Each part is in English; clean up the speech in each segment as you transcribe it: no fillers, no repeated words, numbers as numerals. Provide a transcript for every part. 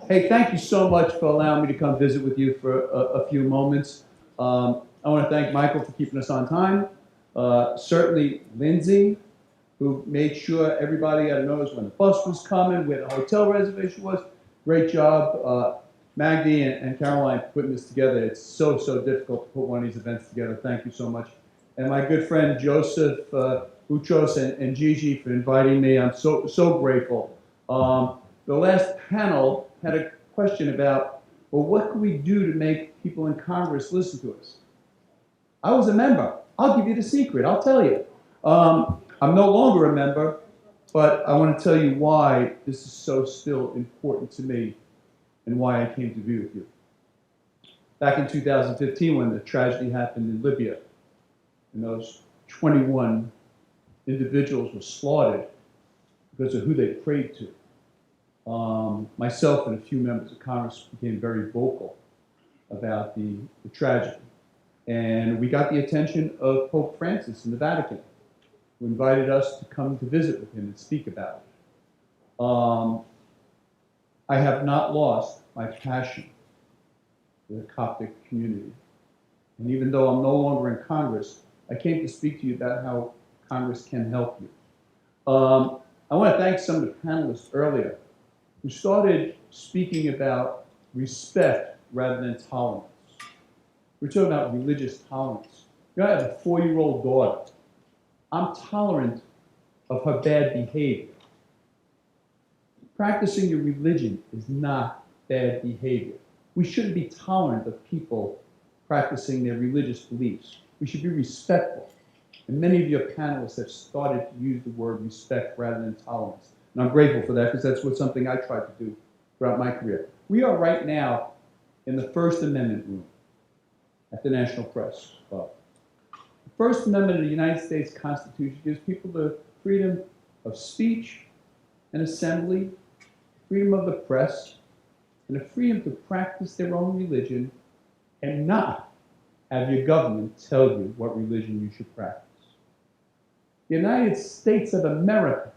Hey, thank you so much for allowing me to come visit with you for a few moments. I want to thank Michael for keeping us on time. Certainly Lindsay, who made sure everybody got to notice when the bus was coming, where the hotel reservation was. Great job, Maggie and Caroline, putting this together. It's so difficult to put one of these events together. Thank you so much. And my good friend Joseph Boutros and Gigi for inviting me. I'm so grateful. The last panel had a question about, well, what can we do to make people in Congress listen to us? I was a member. I'll give you the secret. I'll tell you. I'm no longer a member, but I want to tell you why this is so still important to me and why I came to be with you. Back in 2015, when the tragedy happened in Libya, and those 21 individuals were slaughtered because of who they prayed to, myself and a few members of Congress became very vocal about the tragedy. And we got the attention of Pope Francis in the Vatican, who invited us to come to visit with him and speak about it. I have not lost my passion for the Coptic community. And even though I'm no longer in Congress, I came to speak to you about how Congress can help you. I want to thank some of the panelists earlier who started speaking about respect rather than tolerance. We're talking about religious tolerance. You know, I have a 4-year-old daughter. I'm tolerant of her bad behavior. Practicing your religion is not bad behavior. We shouldn't be tolerant of people practicing their religious beliefs. We should be respectful. And many of your panelists have started to use the word respect rather than tolerance. And I'm grateful for that because that's something I tried to do throughout my career. We are right now in the First Amendment room at the National Press Club. The First Amendment of the United States Constitution gives people the freedom of speech and assembly, freedom of the press, and the freedom to practice their own religion and not have your government tell you what religion you should practice. The United States of America,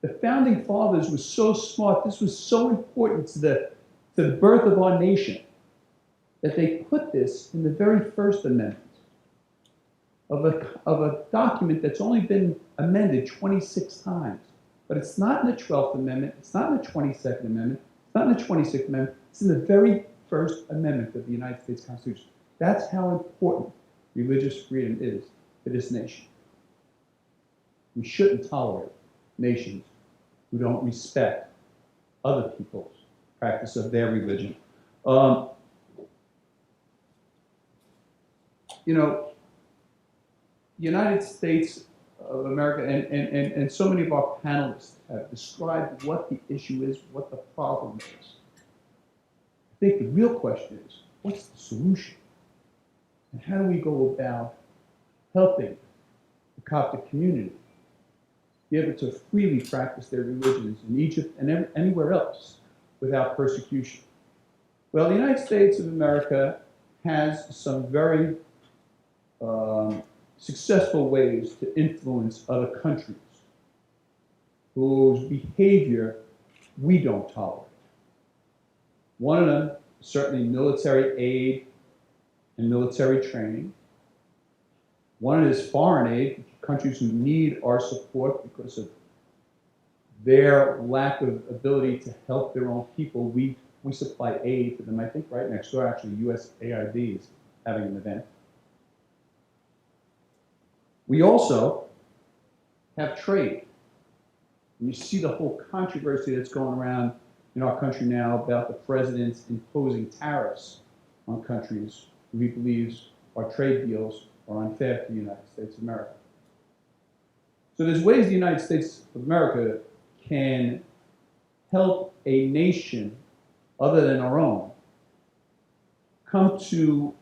the founding fathers were so smart, this was so important to the birth of our nation, that they put this in the very First Amendment of a document that's only been amended 26 times. But it's not in the 12th Amendment, it's not in the 22nd Amendment, it's not in the 26th Amendment, it's in the very First Amendment of the United States Constitution. That's how important religious freedom is to this nation. We shouldn't tolerate nations who don't respect other people's practice of their religion. You know, the United States of America and so many of our panelists have described what the issue is, what the problem is. I think the real question is, what's the solution? And how do we go about helping the Coptic community be able to freely practice their religions in Egypt and anywhere else without persecution? Well, the United States of America has some very successful ways to influence other countries whose behavior we don't tolerate. One of them is certainly military aid and military training. One is foreign aid, countries who need our support because of their lack of ability to help their own people. We supply aid to them. I think right next door, actually, USAID is having an event. We also have trade. And you see the whole controversy that's going around in our country now about the president's imposing tariffs on countries who he believes our trade deals are unfair to the United States of America. So there's ways the United States of America can help a nation other than our own come to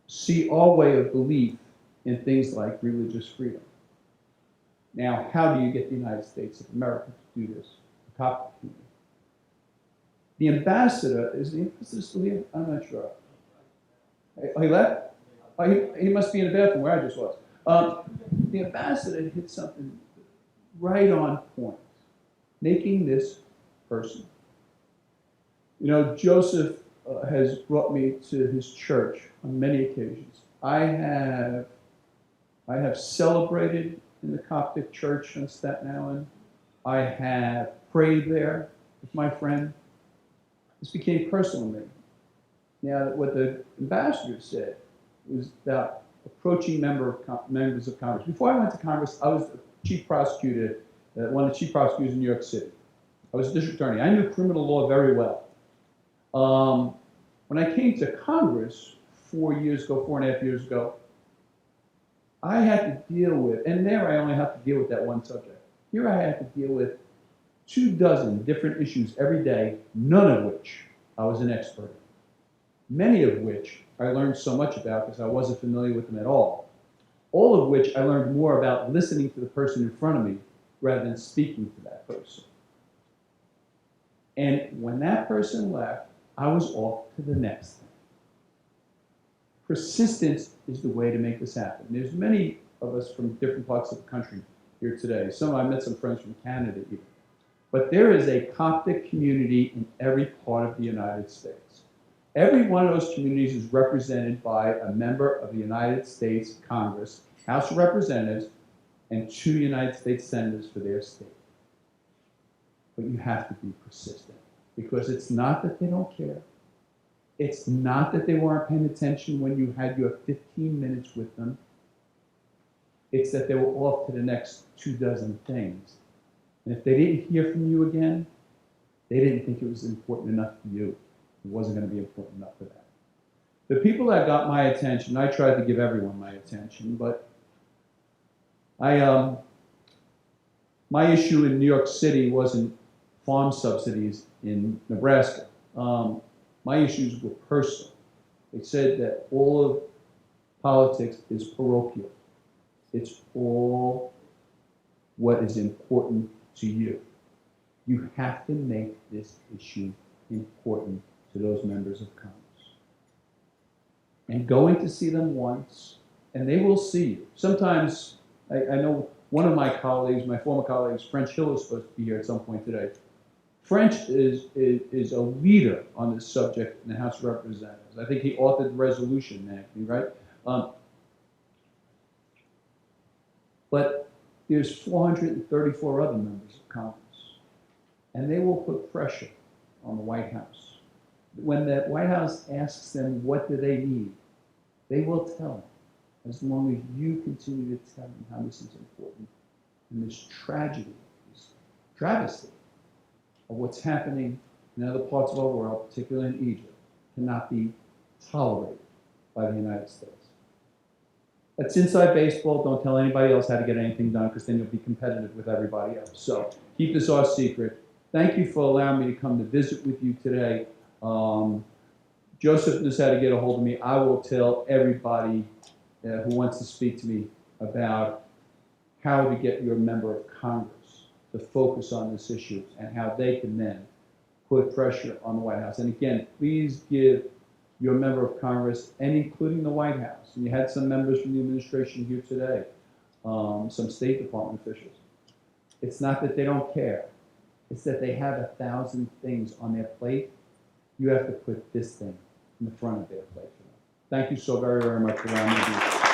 see our way of belief in things like religious freedom. Now, how do you get the United States of America to do this? The Coptic community. The ambassador, is the ambassador still here? I'm not sure. Oh, he left? Oh, he must be in the bathroom where I just was. The ambassador hit something right on point, making this personal. You know, Joseph has brought me to his church on many occasions. I have celebrated in the Coptic church in Staten Island. I have prayed there with my friend. This became personal to me. Now, what the ambassador said was about approaching members of Congress. Before I went to Congress, I was the chief prosecutor, one of the chief prosecutors in New York City. I was a district attorney. I knew criminal law very well. When I came to Congress 4.5 years ago, I had to deal with, and there I only have to deal with that one subject. Here I had to deal with 24 different issues every day, none of which I was an expert in. Many of which I learned so much about because I wasn't familiar with them at all. All of which I learned more about listening to the person in front of me rather than speaking to that person. And when that person left, I was off to the next thing. Persistence is the way to make this happen. There's many of us from different parts of the country here today. I met some friends from Canada even. But there is a Coptic community in every part of the United States. Every one of those communities is represented by a member of the United States Congress, House of Representatives, and 2 United States Senators for their state. But you have to be persistent, because it's not that they don't care. It's not that they weren't paying attention when you had your 15 minutes with them. It's that they were off to the next 24 things. And if they didn't hear from you again, they didn't think it was important enough for you. It wasn't going to be important enough for them. The people that got my attention, I tried to give everyone my attention, but my issue in New York City wasn't farm subsidies in Nebraska. My issues were personal. They said that all of politics is parochial. It's all what is important to you. You have to make this issue important to those members of Congress. And going to see them once, and they will see you. Sometimes, I know one of my colleagues, my former colleagues, French Hill, is supposed to be here at some point today. French is a leader on this subject in the House of Representatives. I think he authored the resolution, Anthony, right? But there's 434 other members of Congress, and they will put pressure on the White House. When the White House asks them what do they need, they will tell them, as long as you continue to tell them how this is important. And this tragedy, this travesty of what's happening in other parts of our world, particularly in Egypt, cannot be tolerated by the United States. That's inside baseball. Don't tell anybody else how to get anything done, because then you'll be competitive with everybody else. So keep this our secret. Thank you for allowing me to come to visit with you today. Joseph knows how to get a hold of me. I will tell everybody who wants to speak to me about how to get your member of Congress to focus on this issue and how they can then put pressure on the White House. And again, please give your member of Congress, and including the White House, and you had some members from the administration here today, some State Department officials. It's not that they don't care. It's that they have 1,000 things on their plate. You have to put this thing in the front of their plate for them. Thank you so very, very much for allowing me to do this.